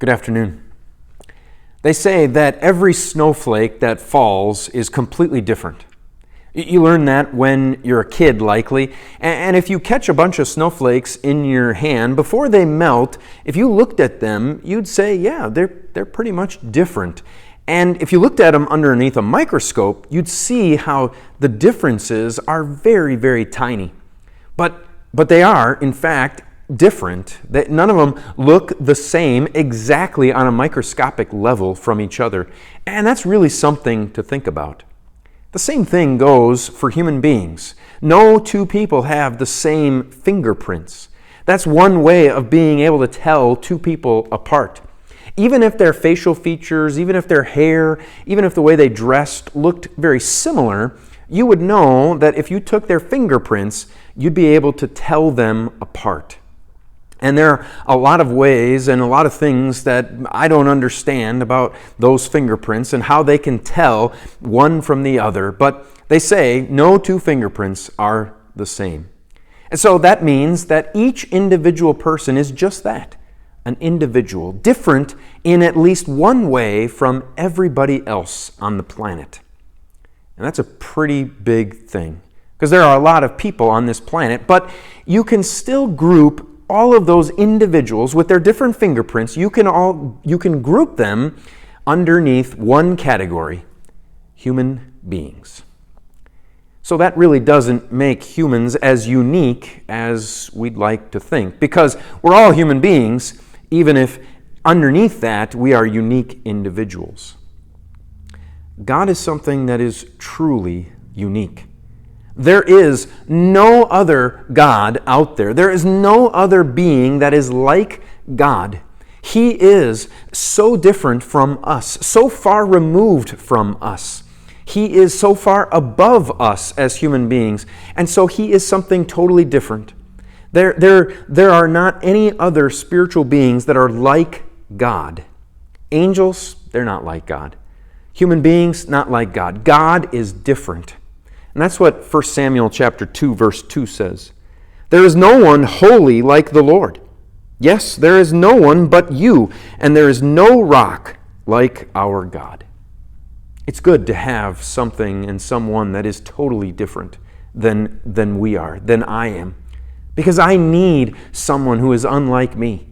Good afternoon. They say that every snowflake that falls is completely different. You learn that when you're a kid, likely. And if you catch a bunch of snowflakes in your hand, before they melt, if you looked at them, you'd say, yeah, they're pretty much different. And if you looked at them underneath a microscope, you'd see how the differences are very, very tiny. But they are, in fact, different. That none of them look the same exactly on a microscopic level from each other. And that's really something to think about. The same thing goes for human beings. No two people have the same fingerprints. That's one way of being able to tell two people apart. Even if their facial features, even if their hair, even if the way they dressed looked very similar, you would know that if you took their fingerprints, you'd be able to tell them apart. And there are a lot of ways and a lot of things that I don't understand about those fingerprints and how they can tell one from the other. But they say no two fingerprints are the same. And so that means that each individual person is just that, an individual, different in at least one way from everybody else on the planet. And that's a pretty big thing, because there are a lot of people on this planet, but you can still group all of those individuals with their different fingerprints. You can group them underneath one category: human beings. So that really doesn't make humans as unique as we'd like to think, because we're all human beings, even if underneath that we are unique individuals. God is something that is truly unique. There is no other God out there. There is no other being that is like God. He is so different from us, so far removed from us. He is so far above us as human beings, and so He is something totally different. There are not any other spiritual beings that are like God. Angels, they're not like God. Human beings, not like God. God is different. And that's what 1 Samuel chapter 2, verse 2 says. There is no one holy like the Lord. Yes, there is no one but you, and there is no rock like our God. It's good to have something and someone that is totally different than we are, than I am. Because I need someone who is unlike me.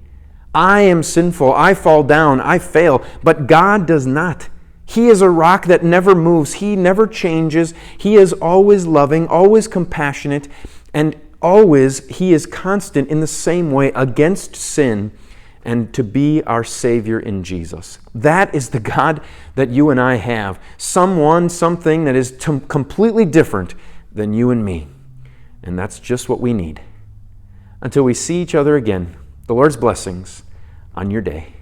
I am sinful, I fall down, I fail, but God does not. He is a rock that never moves. He never changes. He is always loving, always compassionate, and always He is constant in the same way against sin and to be our Savior in Jesus. That is the God that you and I have. Someone, something that is completely different than you and me. And that's just what we need. Until we see each other again, the Lord's blessings on your day.